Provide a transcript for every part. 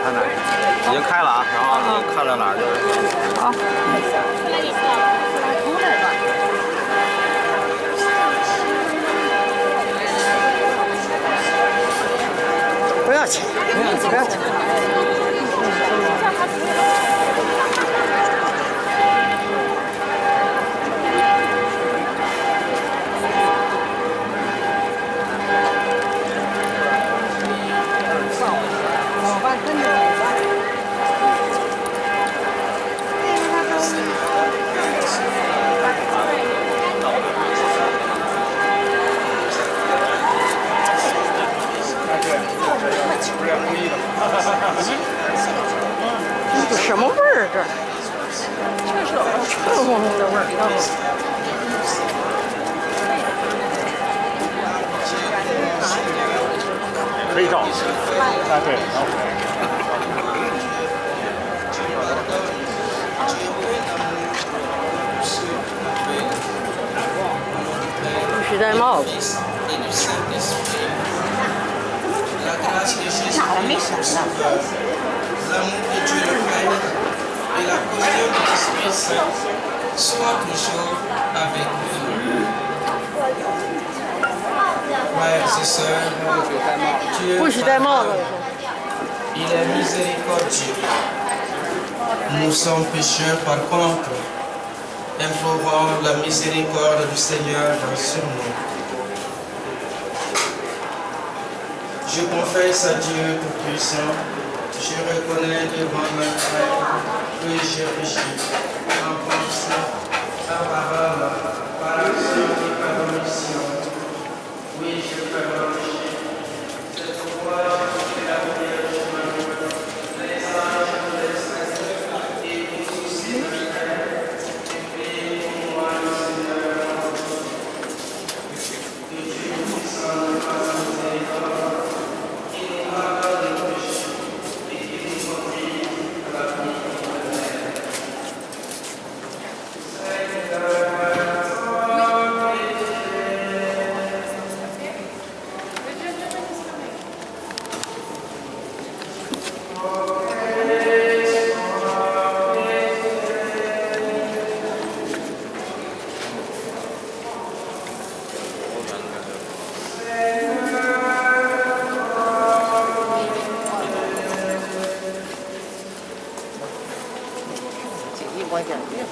看哪里？已经开了啊，然后你看到哪儿就。好。不要钱，不要钱。这什么味儿这？臭烘烘的味儿。可以照。对。不许戴帽子。哪儿没神呢？ L'amour que Dieu le Père et la communion de l'Esprit Saint soient toujours avec vous. Frères et sœurs, Dieu il est miséricordieux. Nous sommes pécheurs par contre. Implorons la miséricorde du Seigneur sur nous. Je confesse à Dieu Tout-Puissant. Je reconnais devant ma frère que j'ai péché en pensée, en parole, par action et par omission. Oui, je peux péché. C'est pourquoi je fais la Vierge Marie, les anges les saints et vous aussi de frères, et priez pour moi le Seigneur. Que Dieu puissant nous fasse miséricorde et nous pardonne nos péchés.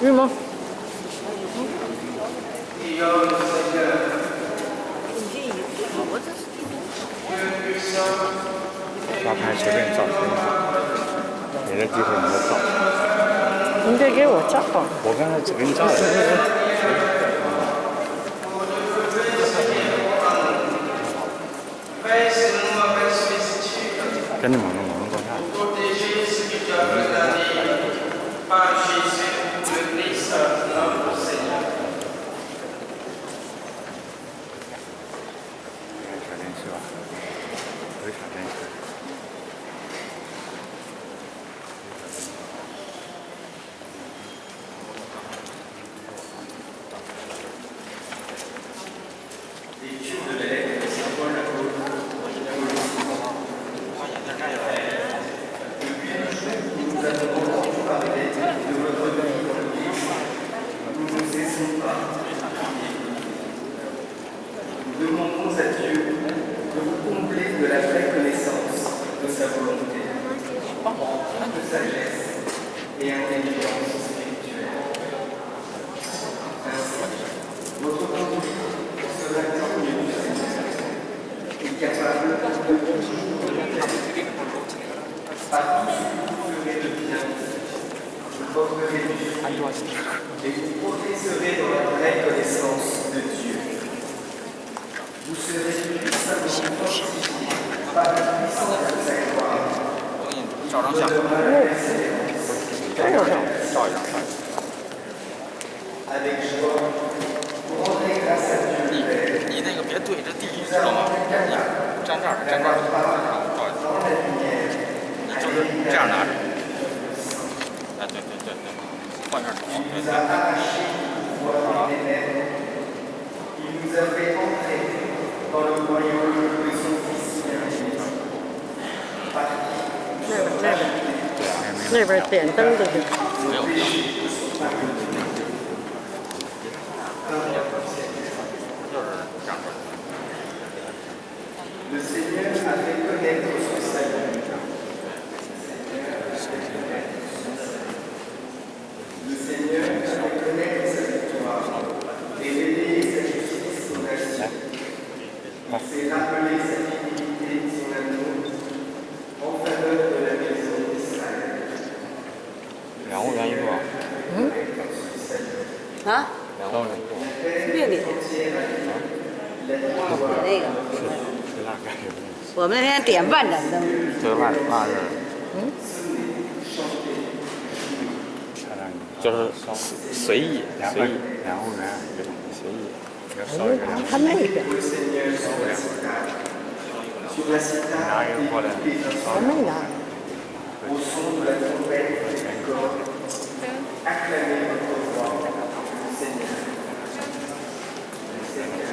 Oui, moi. 抓拍随便照，没的机会你就照。你得给我照。我刚才只给你照了。跟你猛弄猛弄做看。小电视吧，有小电视。Nous demandons à Dieu de vous combler de la vraie connaissance de sa volonté, de sagesse et intelligence spirituelle. Ainsi, votre conduite sera digne du Seigneur et capable de toujours par tout ce que vous ferez de bien, vous porterez du fruit et vous progresserez dans la vraie connaissance de Dieu. Vous serez puissamment fortifiés par la puissance de sa gloire. Vous demeurez la persévérance avec joie, vous rendrez grâce à Dieu le Père. 你那个别对着地，知道吗？你站这儿，站这儿，照一照。你就是这样拿着。哎，对对对对，换这儿头。对对。Il nous a fait entrer dans le royaume de son Fils bien-aimé. Par qui 那边点灯的就。没有必要。就是这样。 Le Seigneur a fait connaître son salut. Le Seigneur a fait connaître sa victoire, révélé sa justice aux nations. Il s'est rappelé sa fidélité, son amour, en faveur de la maison d'Israël. 2欧元一个。啊？ 2欧元一个。别理。那个。我们那天点万盏灯。这个万是。就是随意2欧元一个随意。他那个。拿一个过来。他那个。 Au son de la trompette et du corps, acclamez votre roi, le Seigneur. Le Seigneur.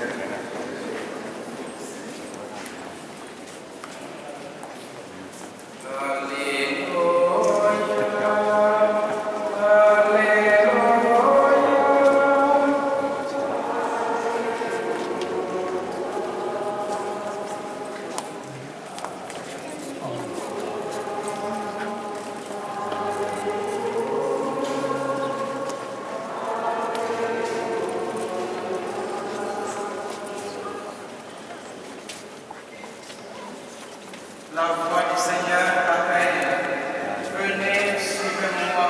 La voix du Seigneur appelle. Venez, suivez-moi.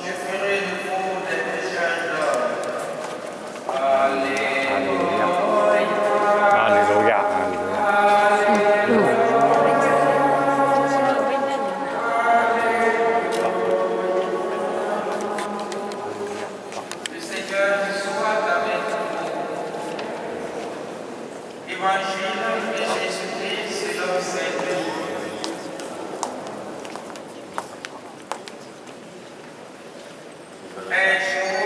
Je ferai de vous des pêcheurs d'hommes. Alléluia. Alléluia. Le Seigneur soit avec vous. Évangile de Jésus-Christ selon saint Luc. Un jour,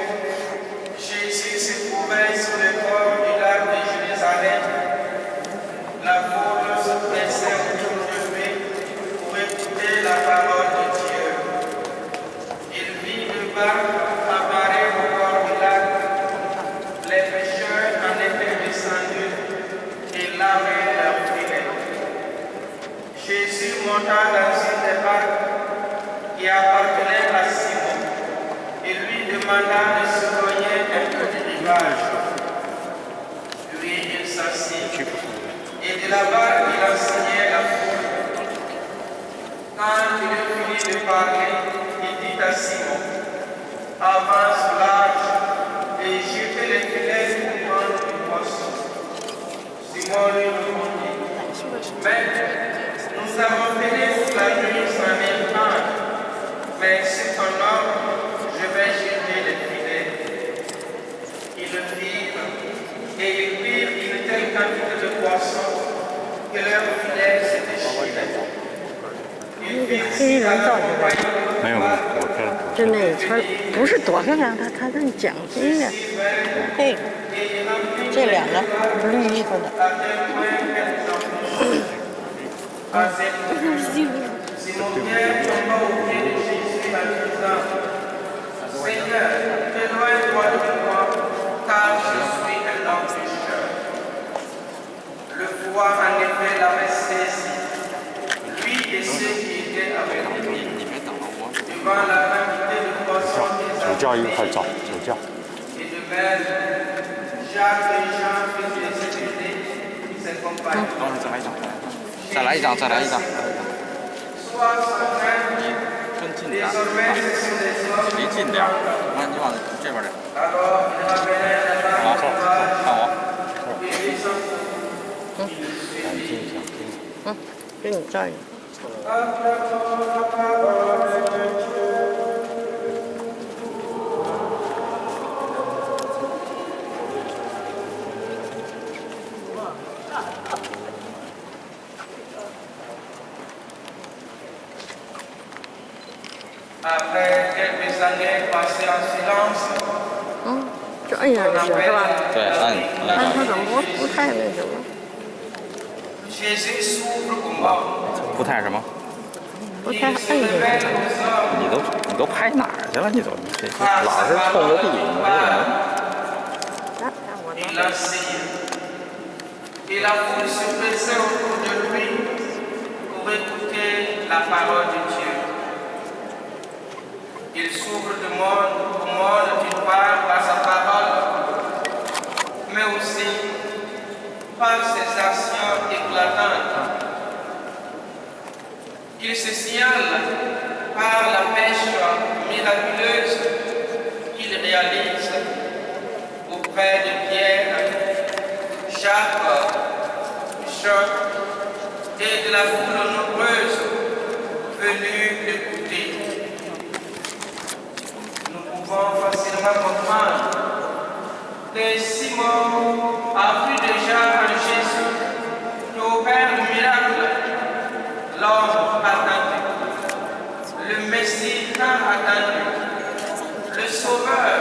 Jésus se trouvait sur le bord du lac de Jérusalem. La foule se pressait autour de lui pour écouter la parole de Dieu. Il vit le bac apparaître au bord du lac. Les pêcheurs en étaient descendus et lavaient leurs filets. Jésus monta dans une des barques qui appartenait à Simon et lui demanda de s'éloigner un peu du rivage. Puis il s'assit et de la barque il enseignait la foule. Quand il eut fini de parler, il dit à Simon, avance large et jetez les filets pour prendre du poisson. Simon lui répondit, Maître, nous avons fait toute la nuit sans rien prendre, mais c'est ton ordre, je vais jeter les filets. Ils le firent, et ils prirent une telle quantité de poissons que leurs filets se déchiraient. Ils firent à la compagnie de 没有，我看。就那他不是多漂亮，他那奖金呢？这个，这两个绿衣服的。 Simon Pierre tomba au pied de Jésus en disant, Seigneur, éloigne-toi de moi, car je suis un homme pécheur. Le froid en effet l'avait saisi, lui et ceux qui étaient avec lui, devant la quantité de poissons qu'ils avaient pris. Et de même, Jacques et Jean faisaient sécurité ses compagnons. 再来一张，再来一张。 Sois sans crainte, 你跟近点儿， désormais ce sont des hommes. 离近点儿。你往这边来。 Alors il ramenait la barque 往后，au rivage 看我。 et lui s'en fout. Il le suivit. 给你照应。 Acclamons la parole de Dieu. Après quelques années passées en silence, 就摁下就行是吧？对，按。他怎么不太那什么？ Jésus s'ouvre aux morts. 不太什么？不太爱这个。你都拍哪儿去了？你这老是冲着地，你这人。Il enseignait. Et la foule se pressait autour de lui pour écouter la parole de Dieu. Il s'ouvre au monde d'une part par sa parole, mais aussi par ses actions éclatantes. Il se signale par la pêche miraculeuse qu'il réalise auprès de Pierre, Jacques, Jean et de la foule nombreuse venue l'écouter. Nous pouvons facilement comprendre que Simon a vu déjà en Jésus qui opère le miracle, l'homme attendu, le Messie tant attendu, le Sauveur,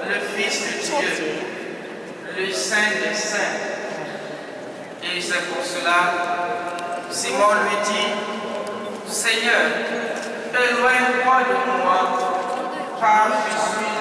le Fils de Dieu, le Saint des Saints. Et c'est pour cela, Simon lui dit, Seigneur, éloigne-toi de moi, car je suis